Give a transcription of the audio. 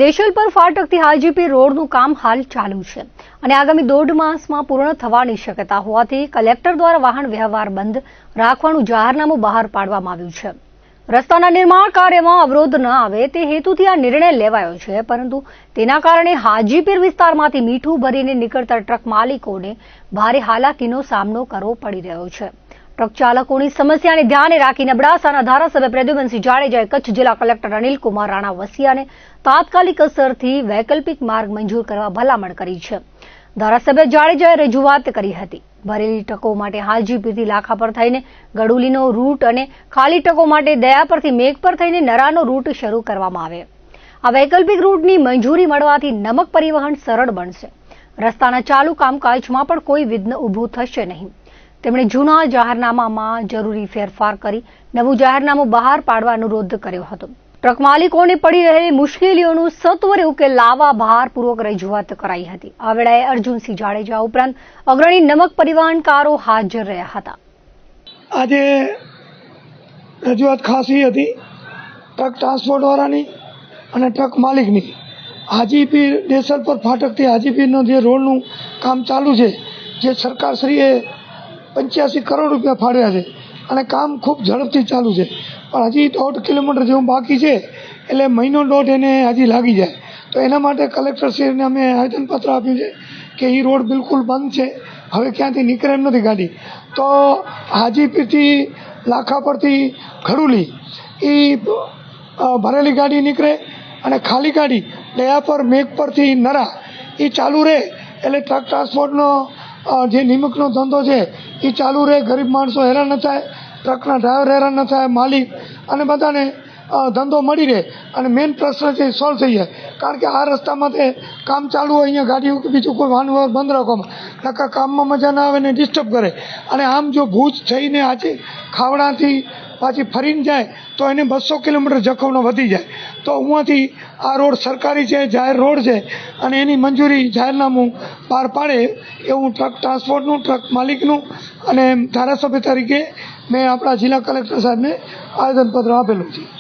દેશલપર ફાટકથી હાજીપીર રોડનું કામ હાલ ચાલુ છે અને આગામી 1.5 માસમાં પૂર્ણ થવાની શક્યતા હોવાથી કલેક્ટર દ્વારા વાહન વ્યવહાર બંધ રાખવાનું જાહેરનામું બહાર પાડવામાં આવ્યું છે। રસ્તાના નિર્માણ કાર્યમાં અવરોધ ન આવે તે હેતુથી આ નિર્ણય લેવાયો છે, પરંતુ તેના કારણે હાજીપીર વિસ્તારમાંથી મીઠું ભરીને નીકળતા ટ્રક માલિકોને ભારે હાલાકીનો સામનો કરવો પડી રહ્યો છે। ટ્રક ચાલકોની સમસ્યાને ધ્યાને રાખીને અબડાસાના ધારાસભ્ય પ્રદ્યુમનસિંહ જાડેજાએ કચ્છ જિલ્લા કલેક્ટર અનિલકુમાર રાણા વસિયાને તાત્કાલિક અસરથી વૈકલ્પિક માર્ગ મંજૂર કરવા ભલામણ કરી છે। ધારાસભ્ય જાડેજાએ રજૂઆત કરી હતી। ભરેલી ટ્રકો માટે હાજીપીરથી લાખા પર થઈને ગડુલીનો રૂટ અને ખાલી ટ્રકો માટે દયા પરથી મેઘપર થઈને નરાનો રૂટ શરૂ કરવામાં આવે। આ વૈકલ્પિક રૂટની મંજૂરી મળવાથી નમક પરિવહન સરળ બનશે। રસ્તાના ચાલુ કામકાજમાં પણ કોઈ વિઘ્ન ઊભું થશે નહીં। તેમણે જૂના જાહેરનામામાં જરૂરી ફેરફાર કરી નવું જાહેરનામું બહાર પાડવા અનુરોધ કર્યો હતો। ટ્રક માલિકોને પડી રહેલી મુશ્કેલીઓનું સત્વરે ઉકેલ લાવવા ભારપૂર્વક રજૂઆત કરાઈ હતી। આ વેળાએ અર્જુનસિંહ જાડેજા ઉપરાંત અગ્રણી નમક પરિવહનકારો હાજર રહ્યા હતા। આજે રજૂઆત ખાસ એ હતી ટ્રક ટ્રાન્સપોર્ટવાળાની અને ટ્રક માલિકની। હાજીપીર દેશલપર ફાટકથી હાજીપીરનો જે રોડનું કામ ચાલુ છે, જે સરકારશ્રીએ 85 કરોડ રૂપિયા ફાળવ્યા છે અને કામ ખૂબ ઝડપથી ચાલુ છે, પણ હજી 1.5 કિલોમીટર જેવું બાકી છે, એટલે મહિનો દોઢ એને હજી લાગી જાય। તો એના માટે કલેક્ટરશ્રીને અમે આવેદનપત્ર આપ્યું છે કે એ રોડ બિલકુલ બંધ છે, હવે ક્યાંથી નીકળે એમ નથી ગાડી। તો હાજીપીરથી લાખા પરથી ખડુલી એ ભરેલી ગાડી નીકળે અને ખાલી ગાડી દયા પર મેઘ પરથી નરા એ ચાલુ રહે, એટલે ટ્રક ટ્રાન્સપોર્ટનો જે નિમકનો ધંધો છે એ ચાલુ રહે। ગરીબ માણસો હેરાન ન થાય, ટ્રકના ડ્રાઈવર હેરાન ન થાય, માલિક અને બધાને ધંધો મળી રહે અને મેઇન પ્રશ્ન છે એ સોલ્વ થઈ જાય। કારણ કે આ રસ્તામાં તે કામ ચાલુ હોય, અહીંયા ગાડી બીજું કોઈ વાહન વ્યવહાર બંધ રાખવામાં નકા કામમાં મજા ના આવે ને ડિસ્ટર્બ કરે। અને આમ જો ભુજ થઈને આજે ખાવડાથી પાછી ફરીને જાય તો એને 200 કિલોમીટર જખૌનો વધી જાય। તો અહીંયાથી આ રોડ સરકારી છે, જાહેર રોડ છે અને એની મંજૂરી જાહેરનામું બહાર પાડે એવું ટ્રક ટ્રાન્સપોર્ટનું, ટ્રક માલિકનું અને ધારાસભ્ય તરીકે મેં આપણા જિલ્લા કલેક્ટર સાહેબને આવેદનપત્ર આપેલું છે।